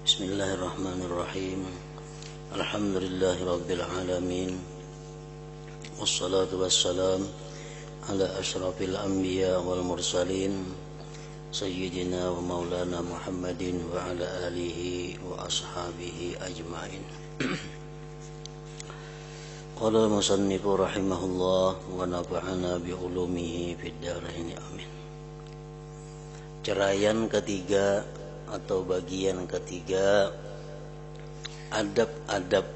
Bismillahirrahmanirrahim. Alhamdulillahi rabbil alamin. Wassalatu wassalam ala asyrafil anbiya wal mursalin Sayyidina wa maulana Muhammadin wa ala alihi wa ashabihi ajma'in. Qala al-musannifu rahimahullah wa nafa'ana bi ulumihi fid dharain amin. Ceraian ketiga atau bagian ketiga, adab-adab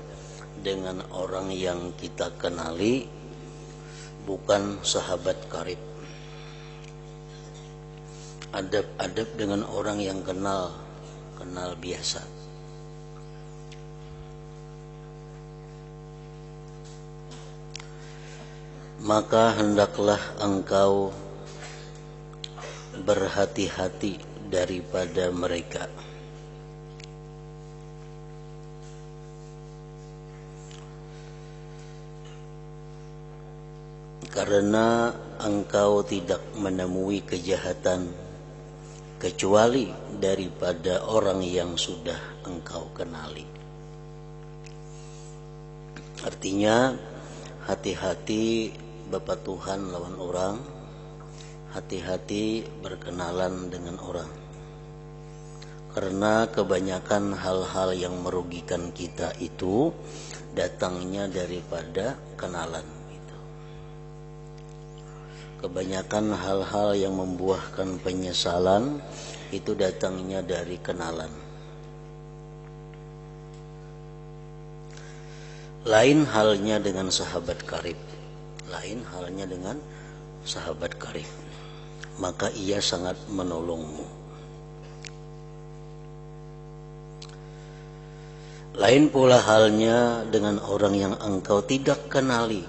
dengan orang yang kita kenali, bukan sahabat karib. Adab-adab dengan orang yang kenal biasa. Maka hendaklah engkau berhati-hati daripada mereka. Karena engkau tidak menemui kejahatan kecuali daripada orang yang sudah engkau kenali. Artinya, hati-hati Bapak Tuhan lawan orang, hati-hati berkenalan dengan orang. Karena kebanyakan hal-hal yang merugikan kita itu datangnya daripada kenalan. Kebanyakan hal-hal yang membuahkan penyesalan itu datangnya dari kenalan. Lain halnya dengan sahabat karib. Lain halnya dengan sahabat karib. Maka ia sangat menolongmu. Lain pula halnya dengan orang yang engkau tidak kenali.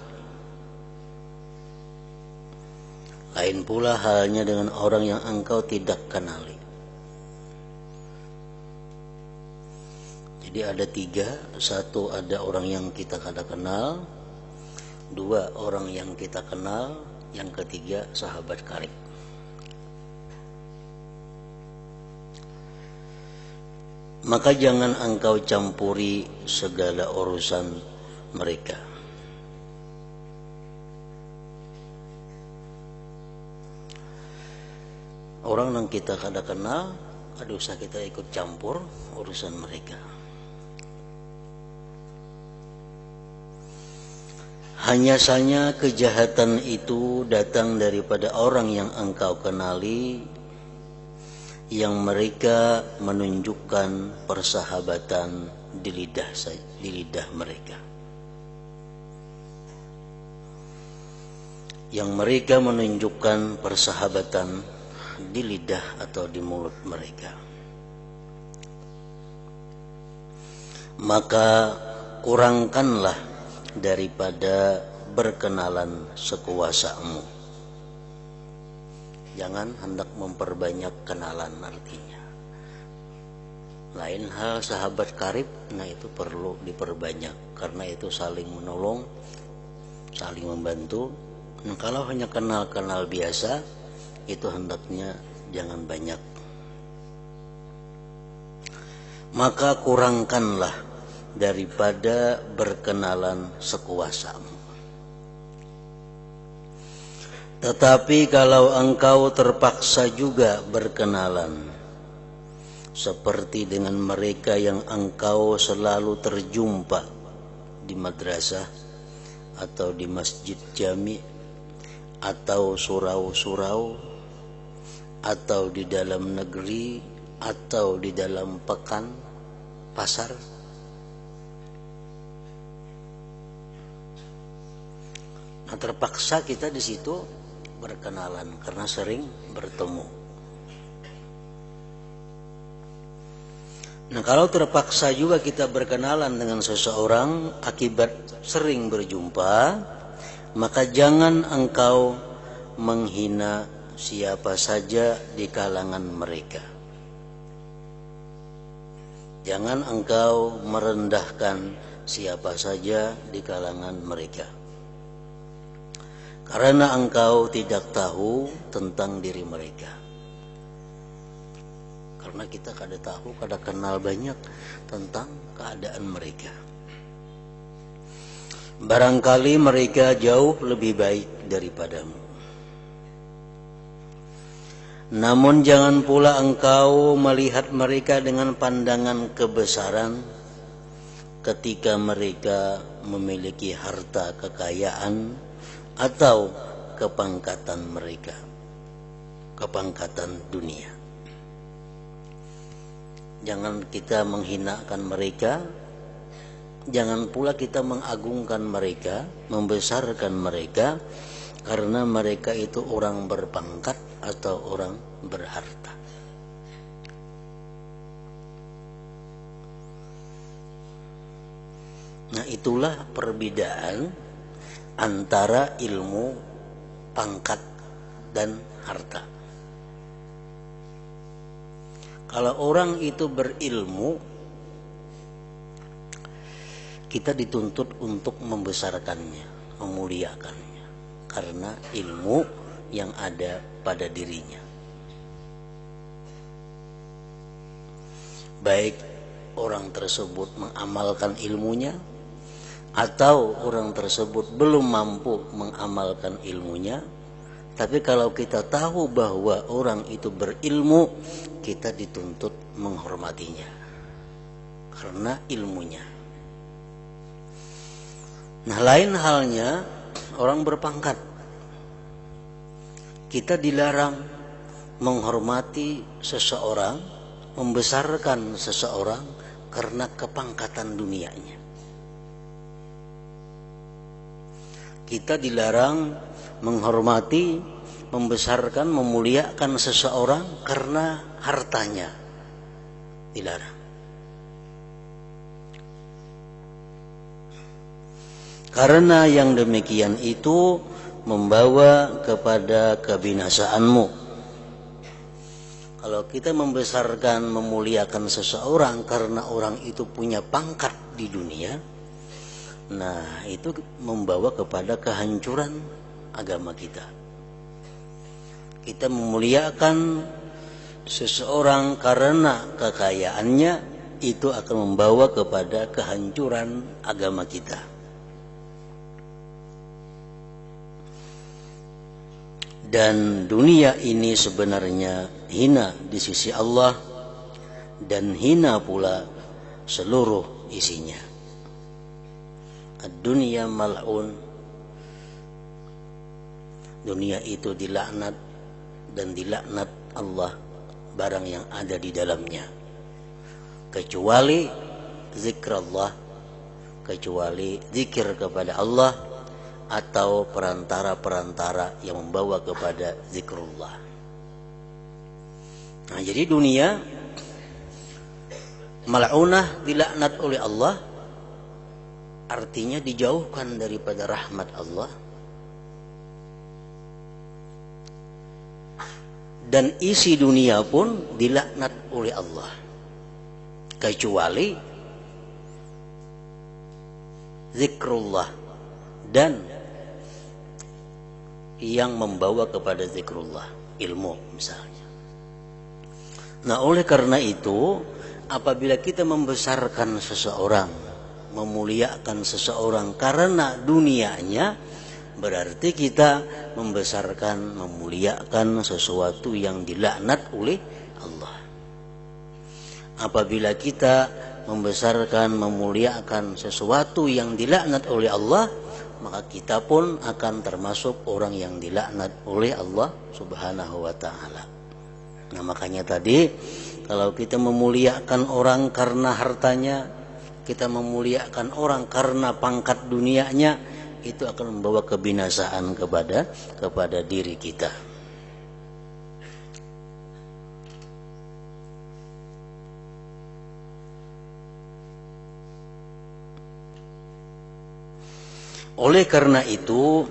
Lain pula halnya dengan orang yang engkau tidak kenali. Jadi ada tiga. Satu, ada orang yang kita kada kenal. Dua, orang yang kita kenal. Yang ketiga, sahabat karib. Maka jangan engkau campuri segala urusan mereka. Orang yang kita kada kenal, ada usah kita ikut campur urusan mereka. Hanya saja kejahatan itu datang daripada orang yang engkau kenali, yang mereka menunjukkan persahabatan di lidah mereka. Yang mereka menunjukkan persahabatan di lidah atau di mulut mereka. Maka kurangkanlah daripada berkenalan sekuasamu. Jangan hendak memperbanyak kenalan artinya. Lain hal sahabat karib, nah itu perlu diperbanyak. Karena itu saling menolong, saling membantu. Nah, kalau hanya kenal-kenal biasa, itu hendaknya jangan banyak. Maka kurangkanlah daripada berkenalan sekuasamu. Tetapi kalau engkau terpaksa juga berkenalan, seperti dengan mereka yang engkau selalu terjumpa di madrasah atau di masjid jami atau surau-surau atau di dalam negeri atau di dalam pekan pasar, nah terpaksa kita di situ berkenalan karena sering bertemu. Nah, kalau terpaksa juga kita berkenalan dengan seseorang akibat sering berjumpa, maka jangan engkau menghina siapa saja di kalangan mereka. Jangan engkau merendahkan siapa saja di kalangan mereka. Karena engkau tidak tahu tentang diri mereka. karena kita kada tahu, kada kenal banyak tentang keadaan mereka. Barangkali mereka jauh lebih baik daripadamu. Namun jangan pula engkau melihat mereka dengan pandangan kebesaran ketika mereka memiliki harta kekayaan atau kepangkatan mereka, kepangkatan dunia. Jangan kita menghinakan mereka, jangan pula kita mengagungkan mereka, membesarkan mereka karena mereka itu orang berpangkat atau orang berharta. Nah, itulah perbedaan antara ilmu, pangkat, dan harta. Kalau orang itu berilmu, kita dituntut untuk membesarkannya, memuliakannya, karena ilmu yang ada pada dirinya. Baik orang tersebut mengamalkan ilmunya, atau orang tersebut belum mampu mengamalkan ilmunya. Tapi kalau kita tahu bahwa orang itu berilmu, kita dituntut menghormatinya karena ilmunya. Nah, lain halnya orang berpangkat. Kita dilarang menghormati seseorang, membesarkan seseorang karena kepangkatan dunianya. Kita dilarang menghormati, membesarkan, memuliakan seseorang karena hartanya. Dilarang. Karena yang demikian itu membawa kepada kebinasaanmu. Kalau kita membesarkan, memuliakan seseorang karena orang itu punya pangkat di dunia, nah itu membawa kepada kehancuran agama kita. Kita memuliakan seseorang karena kekayaannya, itu akan membawa kepada kehancuran agama kita. Dan dunia ini sebenarnya hina di sisi Allah, dan hina pula seluruh isinya. Ad-dunya mal'un, dunia itu dilaknat, dan dilaknat Allah barang yang ada di dalamnya, kecuali zikrullah, kecuali zikir kepada Allah atau perantara-perantara yang membawa kepada zikrullah. Nah, jadi dunia mal'unah, dilaknat oleh Allah, artinya dijauhkan daripada rahmat Allah. Dan isi dunia pun dilaknat oleh Allah, kecuali zikrullah dan yang membawa kepada zikrullah, ilmu misalnya. Nah, oleh karena itu, apabila kita membesarkan seseorang, memuliakan seseorang karena dunianya, berarti kita membesarkan, memuliakan sesuatu yang dilaknat oleh Allah. Apabila kita membesarkan, memuliakan sesuatu yang dilaknat oleh Allah, maka kita pun akan termasuk orang yang dilaknat oleh Allah Subhanahu wa ta'ala. Nah, makanya tadi kalau kita memuliakan orang karena hartanya, kita memuliakan orang karena pangkat dunianya, itu akan membawa kebinasaan kepada diri kita. Oleh karena itu,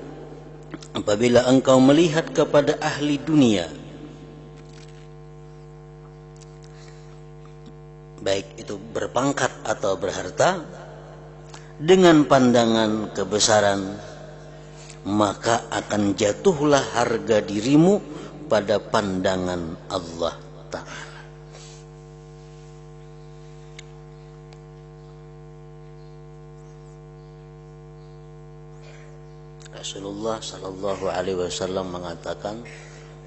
apabila engkau melihat kepada ahli dunia, baik itu berpangkat atau berharta, dengan pandangan kebesaran, maka akan jatuhlah harga dirimu pada pandangan Allah Ta'ala. Rasulullah sallallahu alaihi wasallam mengatakan,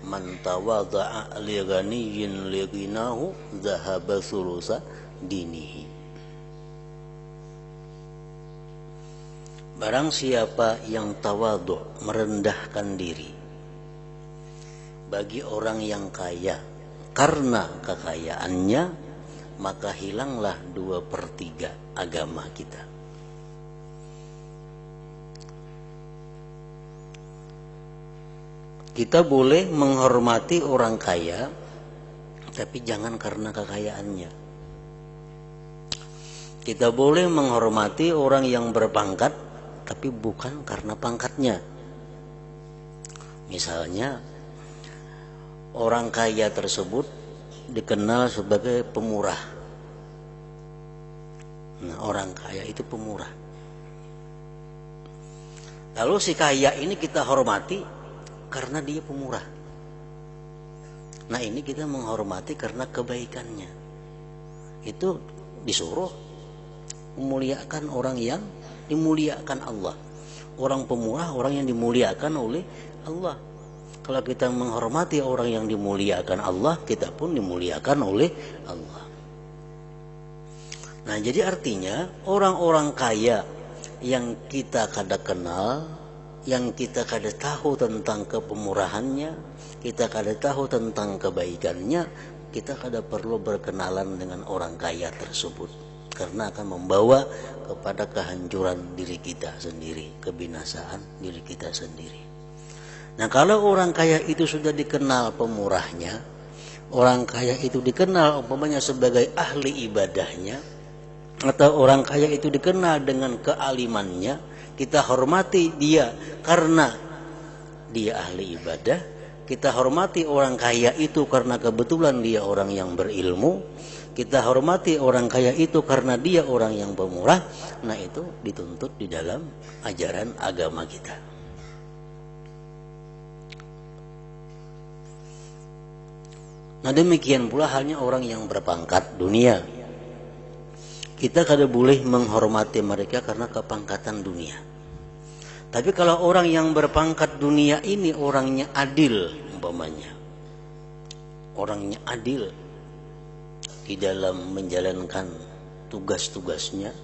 man tawadha'a li ghaniyyin li ghinahu dhahaba thulutsa dinihi. Barang siapa yang tawadhu, merendahkan diri bagi orang yang kaya karena kekayaannya, maka hilanglah 2/3 agama kita. Kita boleh menghormati orang kaya, tapi jangan karena kekayaannya. Kita boleh menghormati orang yang berpangkat, tapi bukan karena pangkatnya. Misalnya, orang kaya tersebut dikenal sebagai pemurah. Nah, orang kaya itu pemurah. Lalu si kaya ini kita hormati karena dia pemurah. Nah, ini kita menghormati karena kebaikannya. Itu disuruh memuliakan orang yang dimuliakan Allah. Orang pemurah, orang yang dimuliakan oleh Allah. Kalau kita menghormati orang yang dimuliakan Allah, kita pun dimuliakan oleh Allah. Nah, jadi artinya orang-orang kaya yang kita kada kenal, yang kita kada tahu tentang kepemurahannya, kita kada tahu tentang kebaikannya, kita kada perlu berkenalan dengan orang kaya tersebut, karena akan membawa kepada kehancuran diri kita sendiri, kebinasaan diri kita sendiri. Nah, kalau orang kaya itu sudah dikenal pemurahnya, orang kaya itu dikenal umpamanya sebagai ahli ibadahnya, atau orang kaya itu dikenal dengan kealimannya, kita hormati dia karena dia ahli ibadah, kita hormati orang kaya itu karena kebetulan dia orang yang berilmu, kita hormati orang kaya itu karena dia orang yang pemurah. Nah, itu dituntut di dalam ajaran agama kita. Nah, demikian pula halnya orang yang berpangkat dunia. Kita kada boleh menghormati mereka karena kepangkatan dunia. Tapi kalau orang yang berpangkat dunia ini orangnya adil, umpamanya orangnya adil di dalam menjalankan tugas-tugasnya,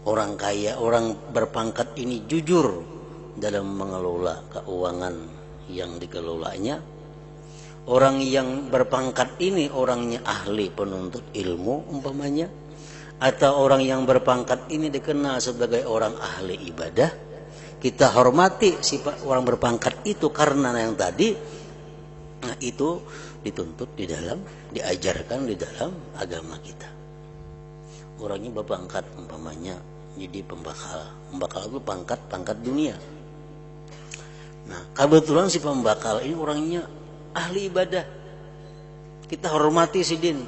orang kaya, orang berpangkat ini jujur dalam mengelola keuangan yang dikelolanya, orang yang berpangkat ini orangnya ahli penuntut ilmu umpamanya, atau orang yang berpangkat ini dikenal sebagai orang ahli ibadah, kita hormati sifat orang berpangkat itu karena yang tadi. Nah, itu dituntut di dalam, diajarkan di dalam agama kita. Orangnya berpangkat umpamanya jadi pembakal. Pembakal itu pangkat dunia. Nah, kebetulan si pembakal ini orangnya ahli ibadah. Kita hormati si din.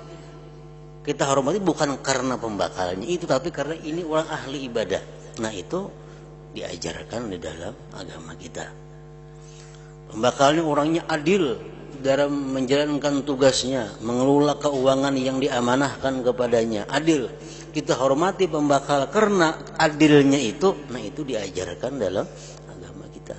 Kita hormati bukan karena pembakalnya itu, tapi karena ini orang ahli ibadah. Nah, itu diajarkan di dalam agama kita. Pembakalnya orangnya adil dalam menjalankan tugasnya, mengelola keuangan yang diamanahkan kepadanya, adil. Kita hormati pembakal karena adilnya itu. Nah, itu diajarkan dalam agama kita.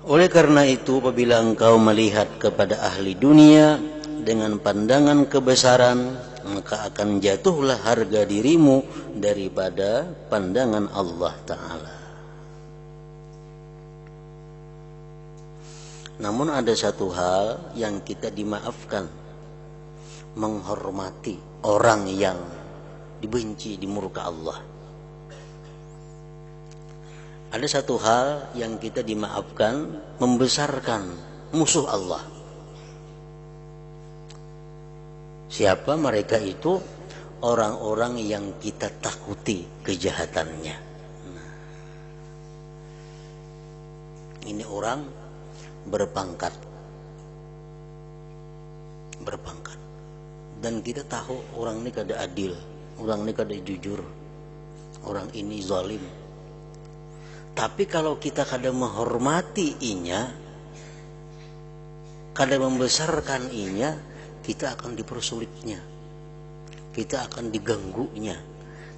Oleh karena itu, apabila engkau melihat kepada ahli dunia dengan pandangan kebesaran, maka akan jatuhlah harga dirimu daripada pandangan Allah Ta'ala. Namun ada satu hal yang kita dimaafkan, menghormati orang yang dibenci, dimurka Allah. Ada satu hal yang kita dimaafkan, membesarkan musuh Allah. Siapa mereka itu? Orang-orang yang kita takuti kejahatannya. Nah, ini orang berpangkat, dan kita tahu orang ini kada adil, orang ini kada jujur, orang ini zalim. Tapi kalau kita kada menghormati inya, kada membesarkan inya, kita akan dipersulitnya. kita akan diganggunya.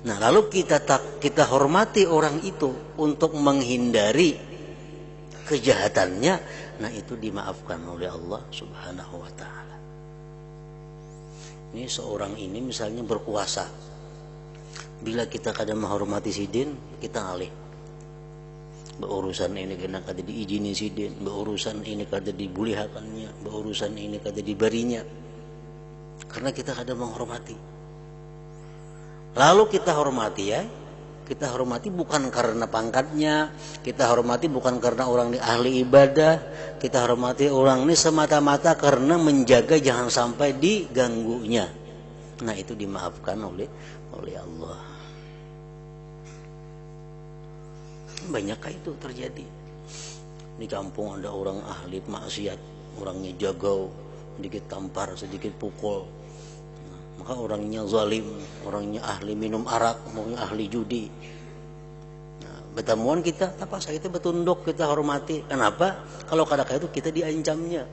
Nah, lalu kita hormati orang itu untuk menghindari kejahatannya, nah itu dimaafkan oleh Allah Subhanahu wa taala. Ini seorang ini misalnya berkuasa. Bila kita kadang menghormati sidin, kita ngalih. Berurusan ini kena kada diizini sidin, berurusan ini kada dibulihakannya, berurusan ini kada dibarinya. Karena kita kadang menghormati. Lalu kita hormati ya. Kita hormati bukan karena pangkatnya, kita hormati bukan karena orang ini ahli ibadah, kita hormati orang ini semata-mata karena menjaga jangan sampai diganggunya. Nah, itu dimaafkan oleh Allah. Banyakkah itu terjadi? Di kampung ada orang ahli maksiat, orangnya jagau, sedikit tampar, sedikit pukul. Maka orangnya zalim, orangnya ahli minum arak, orangnya ahli judi. Nah, bertemuan kita, apa saya itu betunduk, kita hormati. Kenapa? Kalau kadang-kadang itu kita diancamnya,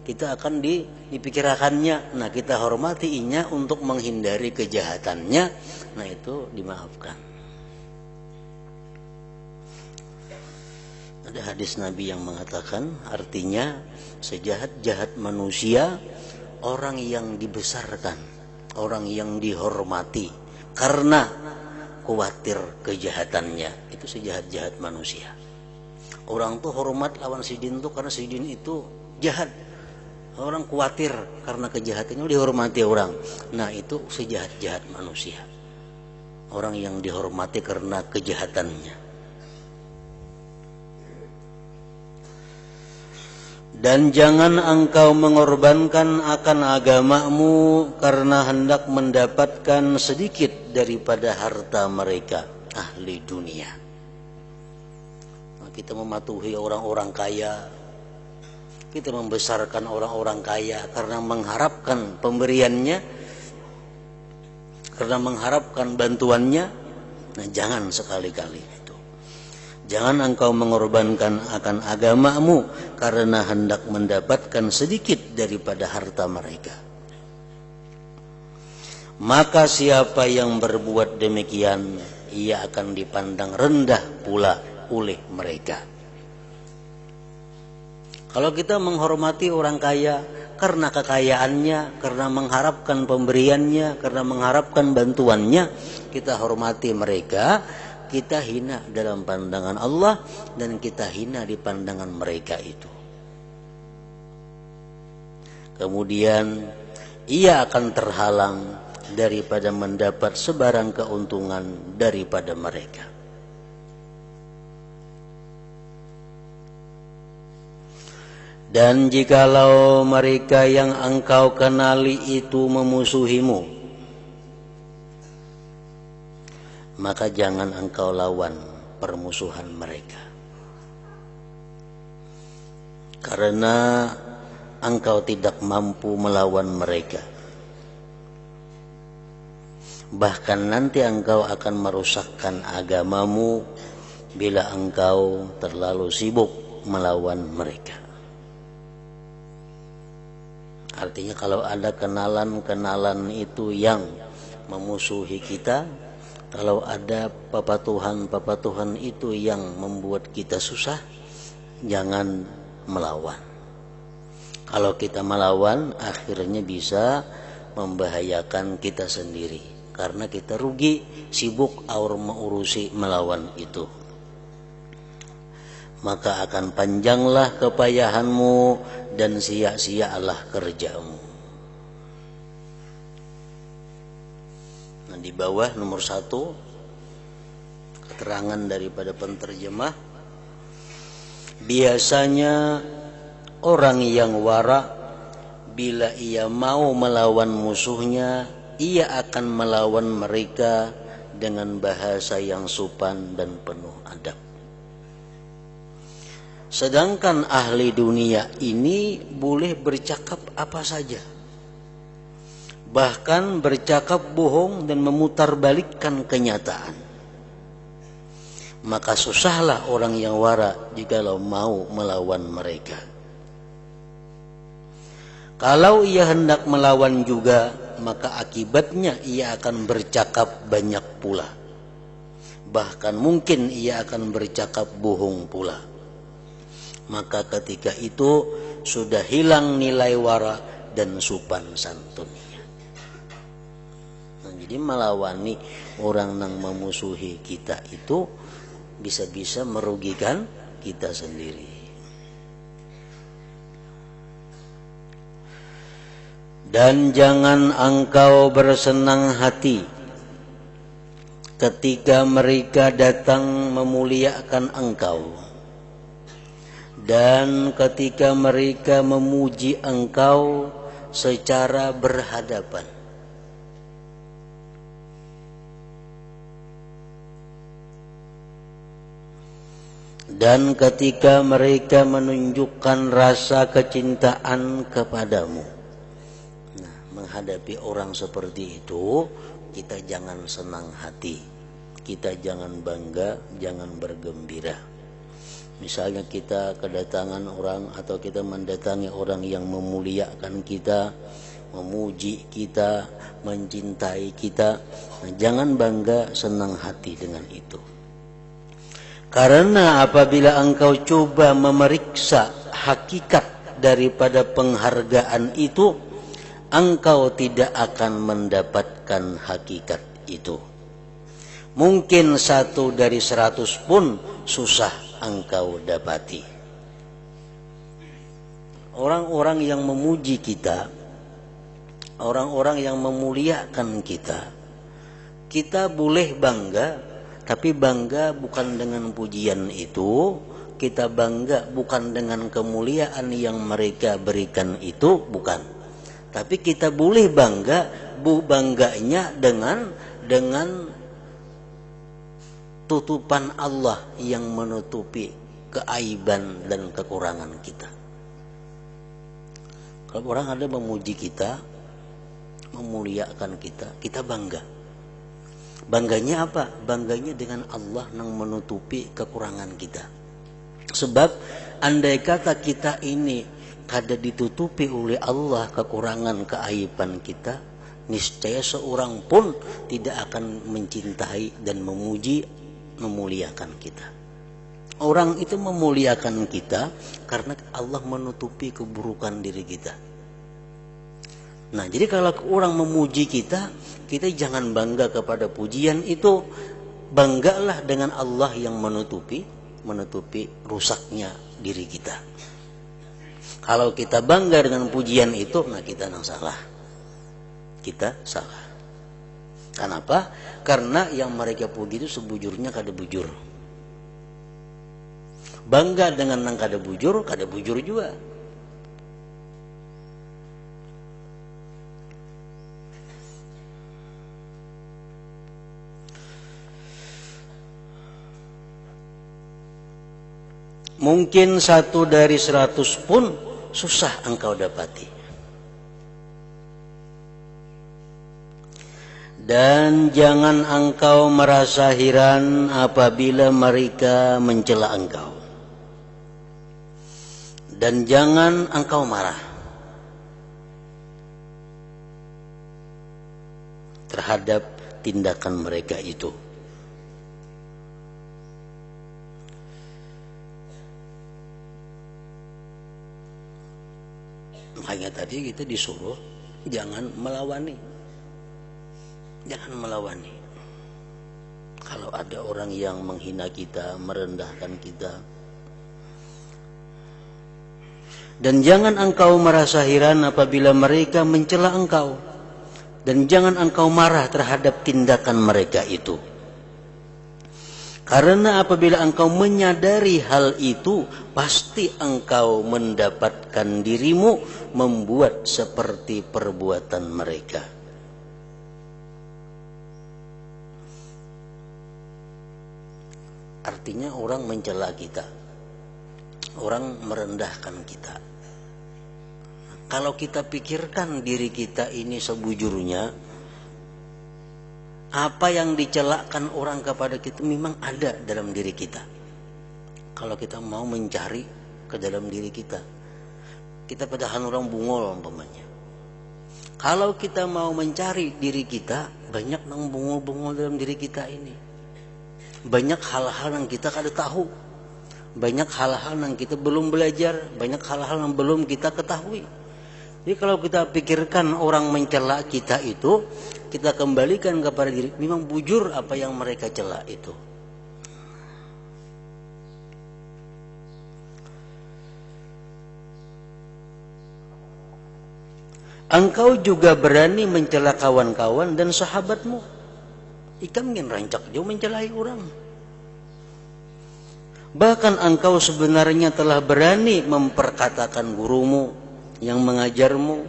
kita akan dipikirkannya. Nah, kita hormatinya untuk menghindari kejahatannya. Nah, itu dimaafkan. Ada hadis Nabi yang mengatakan, artinya sejahat-jahat manusia orang yang dibesarkan, orang yang dihormati karena khawatir kejahatannya, itu sejahat-jahat manusia. Orang tuh hormat lawan sidin tuh karena sidin itu jahat. Orang khawatir karena kejahatannya dihormati orang. Nah, itu sejahat-jahat manusia. Orang yang dihormati karena kejahatannya. Dan jangan engkau mengorbankan akan agamamu karena hendak mendapatkan sedikit daripada harta mereka, ahli dunia. Nah, kita mematuhi orang-orang kaya, kita membesarkan orang-orang kaya karena mengharapkan pemberiannya, karena mengharapkan bantuannya. Nah, jangan sekali-kali. Jangan engkau mengorbankan akan agamamu karena hendak mendapatkan sedikit daripada harta mereka. Maka siapa yang berbuat demikian, ia akan dipandang rendah pula oleh mereka. Kalau kita menghormati orang kaya karena kekayaannya, karena mengharapkan pemberiannya, karena mengharapkan bantuannya, kita hormati mereka, kita hina dalam pandangan Allah dan kita hina di pandangan mereka itu. Kemudian ia akan terhalang daripada mendapat sebarang keuntungan daripada mereka. Dan jikalau mereka yang engkau kenali itu memusuhimu, maka jangan engkau lawan permusuhan mereka. Karena engkau tidak mampu melawan mereka. Bahkan nanti engkau akan merusakkan agamamu bila engkau terlalu sibuk melawan mereka. Artinya kalau ada kenalan-kenalan itu yang memusuhi kita, kalau ada papatuhan itu yang membuat kita susah, jangan melawan. Kalau kita melawan, akhirnya bisa membahayakan kita sendiri. Karena kita rugi, sibuk mengurusi melawan itu. Maka akan panjanglah kepayahanmu dan sia-sialah kerjamu. Di bawah nomor 1 keterangan daripada penterjemah, biasanya orang yang wara bila ia mau melawan musuhnya, ia akan melawan mereka dengan bahasa yang sopan dan penuh adab. Sedangkan ahli dunia ini boleh bercakap apa saja, bahkan bercakap bohong dan memutarbalikkan kenyataan. Maka susahlah orang yang wara jikalau mau melawan mereka. Kalau ia hendak melawan juga, maka akibatnya ia akan bercakap banyak pula. Bahkan mungkin ia akan bercakap bohong pula. Maka ketika itu sudah hilang nilai wara dan sopan santunnya. Nah, jadi melawani orang yang memusuhi kita itu bisa-bisa merugikan kita sendiri. Dan jangan engkau bersenang hati ketika mereka datang memuliakan engkau, dan ketika mereka memuji engkau secara berhadapan. Dan ketika mereka menunjukkan rasa kecintaan kepadamu. Menghadapi orang seperti itu, kita jangan senang hati, kita jangan bangga, jangan bergembira. Misalnya kita kedatangan orang atau kita mendatangi orang yang memuliakan kita, memuji kita, mencintai kita, nah, jangan bangga, senang hati dengan itu. Karena apabila engkau coba memeriksa hakikat daripada penghargaan itu, engkau tidak akan mendapatkan hakikat itu. Mungkin 1 dari 100 pun susah engkau dapati. Orang-orang yang memuji kita, orang-orang yang memuliakan kita, kita boleh bangga, tapi bangga bukan dengan pujian itu. Kita bangga bukan dengan kemuliaan yang mereka berikan itu, bukan. Tapi kita boleh bangga, bangganya dengan tutupan Allah yang menutupi keaiban dan kekurangan kita. Kalau orang ada memuji kita, memuliakan kita, kita bangga. Bangganya apa? Bangganya dengan Allah yang menutupi kekurangan kita. Sebab andai kata kita ini kada ditutupi oleh Allah kekurangan keaiban kita, niscaya seorang pun tidak akan mencintai dan memuji, memuliakan kita. Orang itu memuliakan kita karena Allah menutupi keburukan diri kita. Nah, jadi kalau orang memuji kita, kita jangan bangga kepada pujian itu, banggalah dengan Allah yang menutupi rusaknya diri kita. Kalau kita bangga dengan pujian itu, nah kita yang salah. Kita salah. Kenapa? Karena yang mereka puji itu sebujurnya kada bujur. Bangga dengan yang kada bujur juga. Mungkin 1 dari 100 pun susah engkau dapati. Dan jangan engkau merasa heran apabila mereka mencela engkau. Dan jangan engkau marah terhadap tindakan mereka itu. Makanya tadi kita disuruh jangan melawani. Jangan melawani. Kalau ada orang yang menghina kita, merendahkan kita. Dan jangan engkau merasa heran apabila mereka mencela engkau. Dan jangan engkau marah terhadap tindakan mereka itu. Karena apabila engkau menyadari hal itu, pasti engkau mendapatkan dirimu membuat seperti perbuatan mereka. Artinya orang mencela kita, orang merendahkan kita. Kalau kita pikirkan diri kita ini sebujurnya, apa yang dicelakkan orang kepada kita memang ada dalam diri kita. Kalau kita mau mencari ke dalam diri kita, kita padahal orang bungol umpamanya. Kalau kita mau mencari diri kita, banyak yang bungul-bungul dalam diri kita ini. Banyak hal-hal yang kita kada tahu. Banyak hal-hal yang kita belum belajar. Banyak hal-hal yang belum kita ketahui. Jadi kalau kita pikirkan orang mencela kita itu, kita kembalikan kepada diri. Memang bujur apa yang mereka cela itu. Engkau juga berani mencela kawan-kawan dan sahabatmu. Ikam ingin rancak jauh mencelai orang. Bahkan engkau sebenarnya telah berani memperkatakan gurumu yang mengajarmu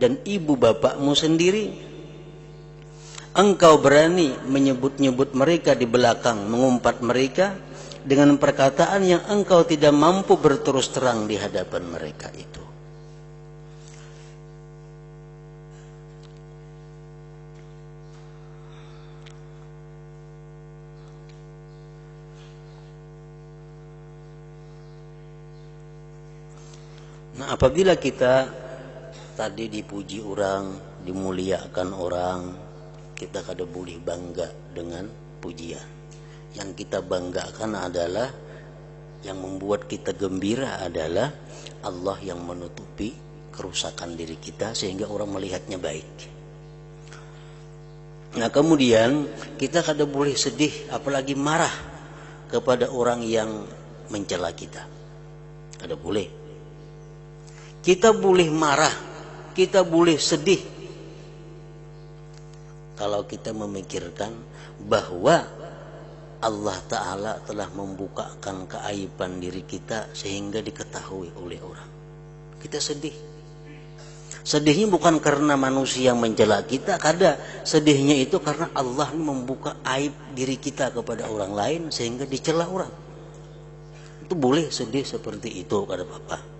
dan ibu bapakmu sendiri. Engkau berani menyebut-nyebut mereka di belakang, mengumpat mereka dengan perkataan yang engkau tidak mampu berterus terang di hadapan mereka itu. Nah, apabila kita tadi dipuji orang, dimuliakan orang, kita kada boleh bangga dengan pujian. Yang kita banggakan adalah, yang membuat kita gembira adalah Allah yang menutupi kerusakan diri kita sehingga orang melihatnya baik. Nah, kemudian kita kada boleh sedih apalagi marah kepada orang yang mencela kita. Kada boleh. Kita boleh marah, kita boleh sedih kalau kita memikirkan bahwa Allah Ta'ala telah membukakan keaiban diri kita sehingga diketahui oleh orang. Kita sedih. Sedihnya bukan karena manusia yang mencela kita, kada. Sedihnya itu karena Allah membuka aib diri kita kepada orang lain sehingga dicela orang. Itu boleh sedih seperti itu, kada apa-apa.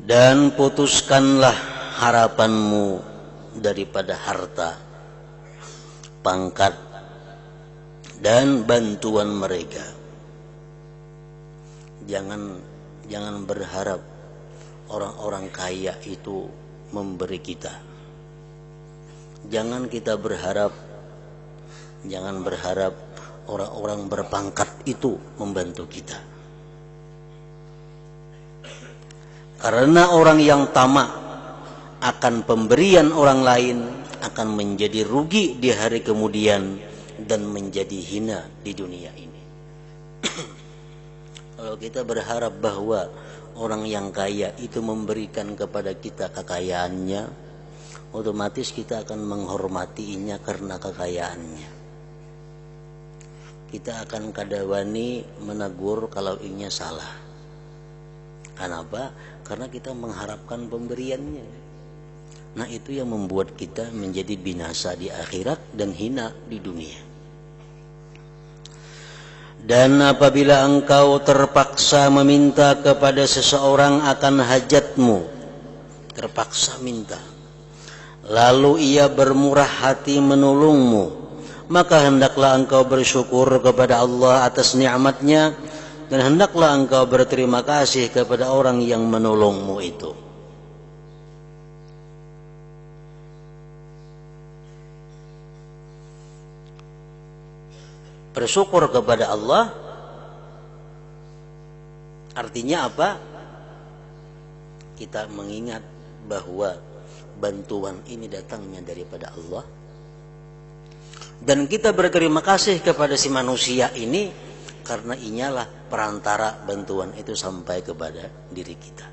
Dan putuskanlah harapanmu daripada harta, pangkat, dan bantuan mereka. Jangan berharap orang-orang kaya itu memberi kita. Jangan berharap orang-orang berpangkat itu membantu kita. Karena orang yang tamak akan pemberian orang lain akan menjadi rugi di hari kemudian dan menjadi hina di dunia ini. Kalau kita berharap bahwa orang yang kaya itu memberikan kepada kita kekayaannya, otomatis kita akan menghormatinya karena kekayaannya. Kita akan kadawani menegur kalau inya salah. Kenapa? Karena kita mengharapkan pemberiannya. Nah, itu yang membuat kita menjadi binasa di akhirat dan hina di dunia. Dan apabila engkau terpaksa meminta kepada seseorang akan hajatmu, terpaksa minta, lalu ia bermurah hati menolongmu, maka hendaklah engkau bersyukur kepada Allah atas nikmatnya. Dan hendaklah engkau berterima kasih kepada orang yang menolongmu itu. Bersyukur kepada Allah artinya apa? Kita mengingat bahwa bantuan ini datangnya daripada Allah. Dan kita berterima kasih kepada si manusia ini karena inyalah perantara bantuan itu sampai kepada diri kita.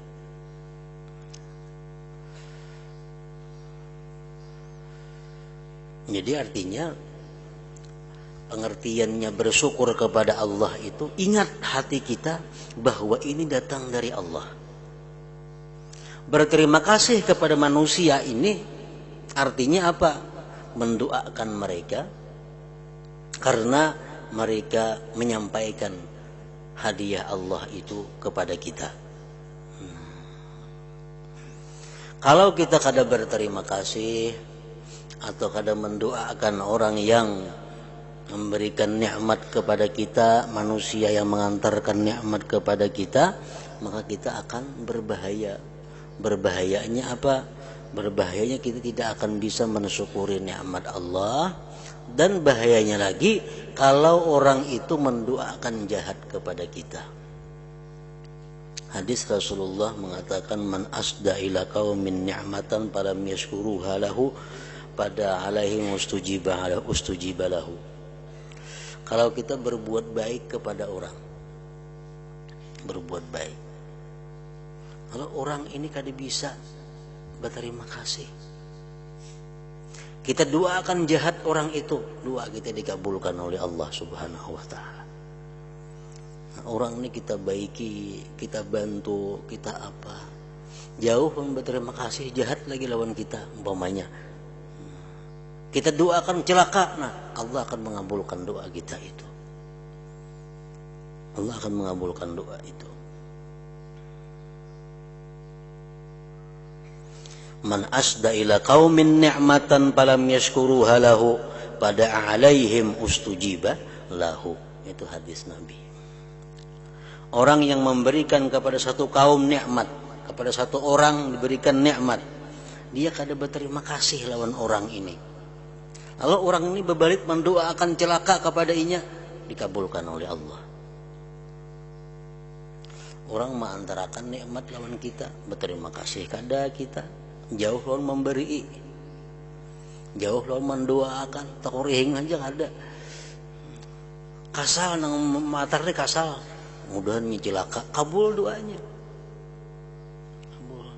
Jadi artinya pengertiannya bersyukur kepada Allah itu ingat hati kita bahwa ini datang dari Allah. Berterima kasih kepada manusia ini artinya apa? Mendoakan mereka karena mereka menyampaikan hadiah Allah itu kepada kita. Kalau kita kada berterima kasih atau kada mendoakan orang yang memberikan nikmat kepada kita, manusia yang mengantarkan nikmat kepada kita, maka kita akan berbahaya. Berbahayanya apa? Berbahayanya kita tidak akan bisa mensyukuri nikmat Allah, dan bahayanya lagi kalau orang itu mendoakan jahat kepada kita. Hadis Rasulullah mengatakan, man asda ila qaumin ni'matan falam yashkuruha lahu pada alaihi ustujiba lahu. Kalau kita berbuat baik kepada orang, berbuat baik, kalau orang ini kada bisa berterima kasih, kita doakan jahat orang itu, doa kita dikabulkan oleh Allah Subhanahu wa taala. Orang ini kita baiki, kita bantu, kita apa, jauh berterima kasih, jahat lagi lawan kita umpamanya, kita doakan celaka, nah Allah akan mengabulkan doa kita itu. Allah akan mengabulkan doa itu. Man asda ila qaumin ni'matan falam yashkuruha lahu pada alaihim ustujiba lahu. Itu hadis Nabi. Orang yang memberikan kepada satu kaum nikmat, kepada satu orang diberikan nikmat, dia kada berterima kasih lawan orang ini. Lalu orang ini berbalik mendoakan celaka kepada inya, dikabulkan oleh Allah. Orang mengantarakan nikmat lawan kita, berterima kasih kada kita, jauh lawan memberi, jauh lawan mendoakan, takurihing aja kada. Kasal nang matar ni kasal, mudahan celaka, kabul doanya. Kabul.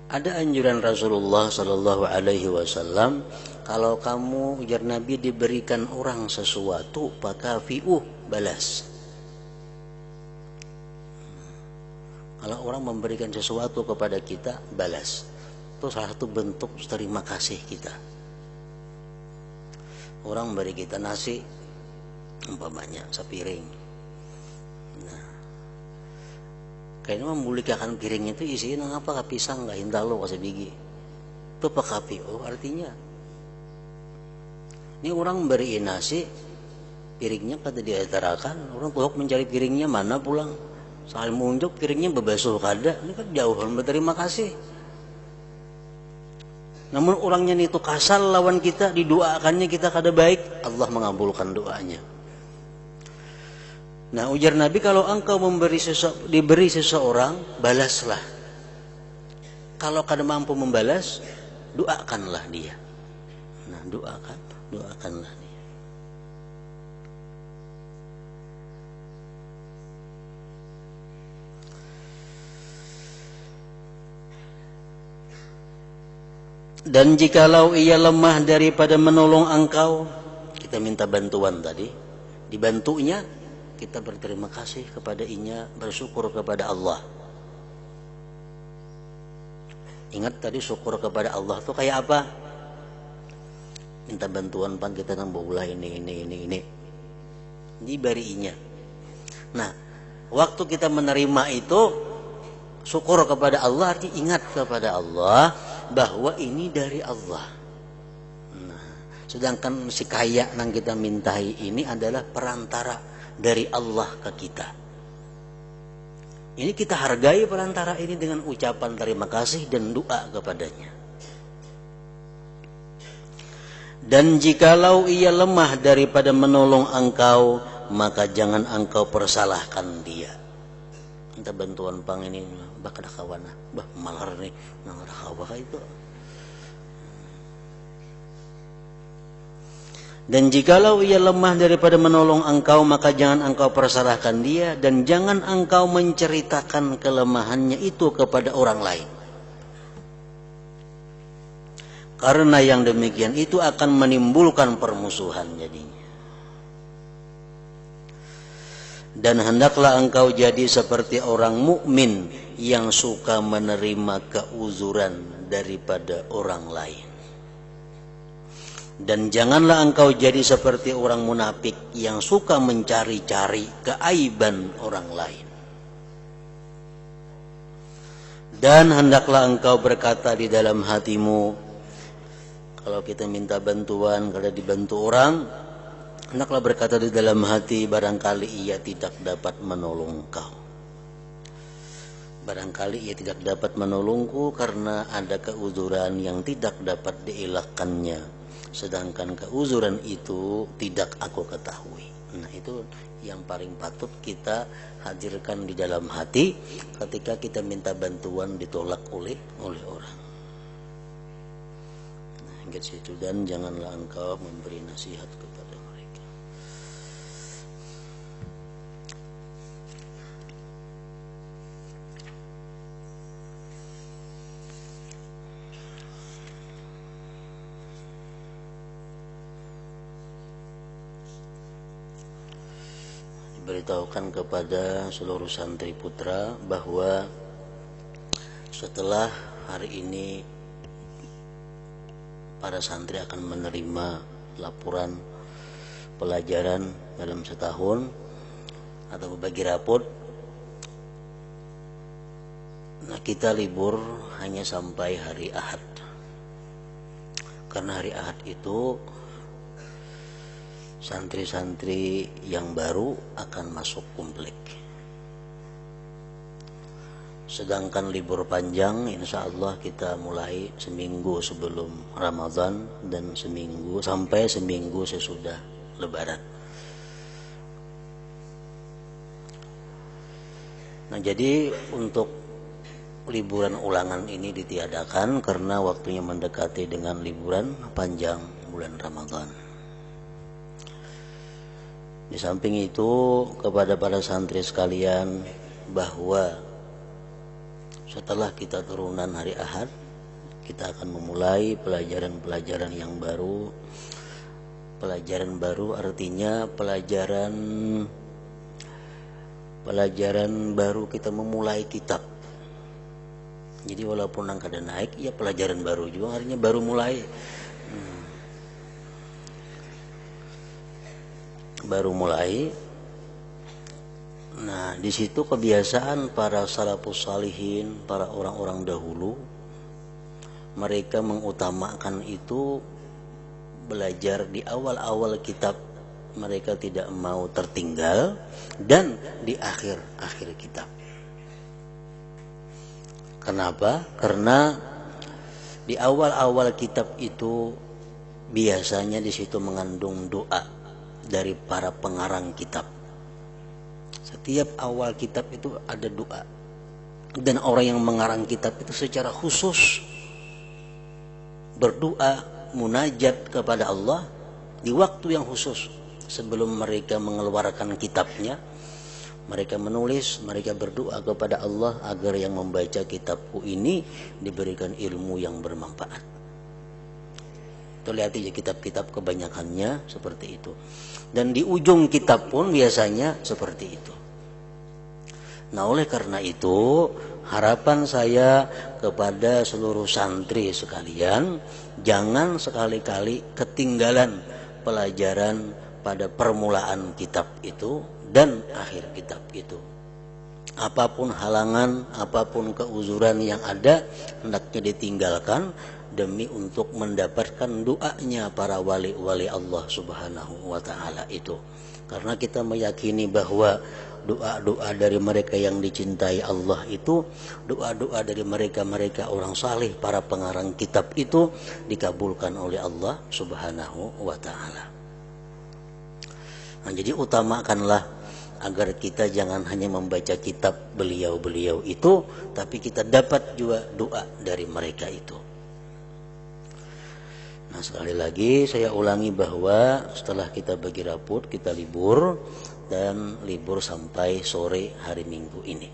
Ada anjuran Rasulullah sallallahu alaihi wasallam, kalau kamu, ujar Nabi, diberikan orang sesuatu, fakafi'uh, balas. Kalau orang memberikan sesuatu kepada kita, balas. Itu salah satu bentuk terima kasih kita. Orang beri kita nasi, umpamanya sepiring. Nah, kayaknya memulihkan piring itu isinya apa? Pisang nggak hintalo kasih biji. Itu pakapi. Oh, artinya ini orang beri nasi, piringnya kata diatarakan, orang tuhok mencari piringnya mana pulang. Soal munjuk piringnya bebasuh kada, ini kan jauhan berterima kasih. Namun orangnya itu kasal lawan kita, didoakannya kita kada baik, Allah mengabulkan doanya. Nah, ujar Nabi, kalau engkau diberi seseorang, balaslah. Kalau kada mampu membalas, doakanlah dia. Nah, doakanlah dia. Dan jikalau ia lemah daripada menolong engkau, kita minta bantuan tadi, dibantunya, kita berterima kasih kepada inya, bersyukur kepada Allah. Ingat tadi syukur kepada Allah itu kayak apa? Minta bantuan pan kita nang bola ini. Diberinya. Nah, waktu kita menerima itu, syukur kepada Allah, arti ingat kepada Allah bahwa ini dari Allah. Nah, sedangkan si kaya yang kita mintai ini adalah perantara dari Allah ke kita. Ini kita hargai perantara ini dengan ucapan terima kasih dan doa kepadanya. Dan jikalau ia lemah daripada menolong engkau, maka jangan engkau persalahkan dia. Minta bantuan pang ini, bah kada kawan, bah malar nih, nang ada kawan itu. Dan jikalau ia lemah daripada menolong engkau, maka jangan engkau persalahkan dia, dan jangan engkau menceritakan kelemahannya itu kepada orang lain. Karena yang demikian itu akan menimbulkan permusuhan jadinya. Dan hendaklah engkau jadi seperti orang mukmin yang suka menerima keuzuran daripada orang lain. Dan janganlah engkau jadi seperti orang munafik yang suka mencari-cari keaiban orang lain. Dan hendaklah engkau berkata di dalam hatimu, Kalau kita minta bantuan, kalau dibantu orang, hendaklah berkata di dalam hati, barangkali ia tidak dapat menolong kau. Barangkali ia tidak dapat menolongku karena ada keuzuran yang tidak dapat dielakkannya, sedangkan keuzuran itu tidak aku ketahui. Nah, itu yang paling patut kita hadirkan di dalam hati ketika kita minta bantuan ditolak oleh orang. Nah, ingat situ, dan janganlah engkau memberi nasihat kepada mereka. Beritahukan kepada seluruh santri putra bahwa setelah hari ini para santri akan menerima laporan pelajaran dalam setahun atau berbagi rapot. Nah, kita libur hanya sampai hari Ahad, karena hari Ahad itu santri-santri yang baru akan masuk komplek. Sedangkan libur panjang insya Allah kita mulai seminggu sebelum Ramadan dan seminggu sampai seminggu sesudah Lebaran. Nah, jadi untuk liburan ulangan ini ditiadakan karena waktunya mendekati dengan liburan panjang bulan Ramadan. Di samping itu, kepada para santri sekalian, bahwa setelah kita turunan hari Ahad, kita akan memulai pelajaran-pelajaran yang baru. Pelajaran baru artinya pelajaran baru, kita memulai kitab. Jadi walaupun angkanya naik, ya pelajaran baru juga artinya baru mulai. Baru mulai. Nah, di situ kebiasaan para salafus salihin, para orang-orang dahulu, mereka mengutamakan itu belajar di awal-awal kitab, mereka tidak mau tertinggal, dan di akhir-akhir kitab. Kenapa? Karena di awal-awal kitab itu biasanya di situ mengandung doa dari para pengarang kitab. Setiap awal kitab itu ada doa, dan orang yang mengarang kitab itu secara khusus berdoa, munajat kepada Allah di waktu yang khusus sebelum mereka mengeluarkan kitabnya. Mereka menulis, mereka berdoa kepada Allah agar yang membaca kitabku ini diberikan ilmu yang bermanfaat. Lihat aja kitab-kitab kebanyakannya seperti itu. Dan di ujung kitab pun biasanya seperti itu. Nah, oleh karena itu, harapan saya kepada seluruh santri sekalian, jangan sekali-kali ketinggalan pelajaran pada permulaan kitab itu dan akhir kitab itu. Apapun halangan, apapun keuzuran yang ada, hendaknya ditinggalkan demi untuk mendapatkan doanya para wali-wali Allah Subhanahu wa ta'ala itu. Karena kita meyakini bahwa doa-doa dari mereka yang dicintai Allah itu, doa-doa dari mereka-mereka orang saleh, para pengarang kitab itu dikabulkan oleh Allah Subhanahu wa ta'ala. Nah, jadi utamakanlah agar kita jangan hanya membaca kitab beliau-beliau itu, tapi kita dapat juga doa dari mereka itu. Nah, sekali lagi saya ulangi bahwa setelah kita bagi rapot, kita libur, dan libur sampai sore hari Minggu ini.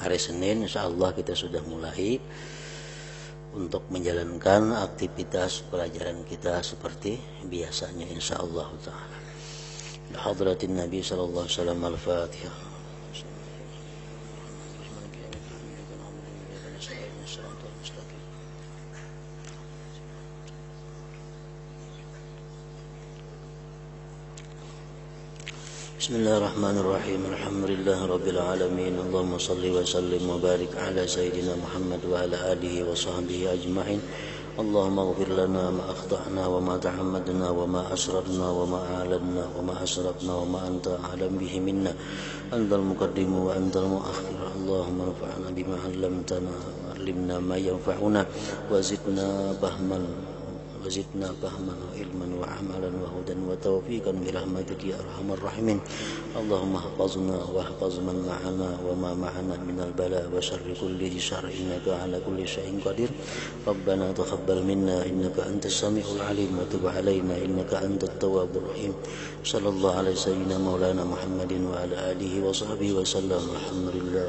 Hari Senin insya Allah kita sudah mulai untuk menjalankan aktivitas pelajaran kita seperti biasanya insya Allah ta'ala. Hadratin Nabi sallallahu alaihi wasallam, Al-Fatihah. Bismillahirrahmanirrahim. Alhamdulillah rabbil alamin. Allahumma salli wa sallim wa barik ala sayyidina Muhammad wa ala alihi wa sahbihi ajma'in. اللهم اغفر لنا ما أخطأنا وما تعمدنا وما أسررنا وما أعلنا وما أسرفنا وما أنت أعلم به منا أنت المقدم وأنت المؤخر اللهم انفعنا بما علمتنا وعلمنا ما ينفعنا وزدنا فهما وعلما وعملا وهدى وتوفيقا برحمتك يا أرحم الراحمين اللهم احفظنا واحفظ من معنا وما معنا من البلاء وشر كل ذي شر إنك على كل شيء قدير ربنا تقبل منا إنك أنت السميع العليم وتب علينا إنك أنت التواب الرحيم صلى الله على سيدنا مولانا محمد وعلى آله وصحبه وسلم الحمد لله.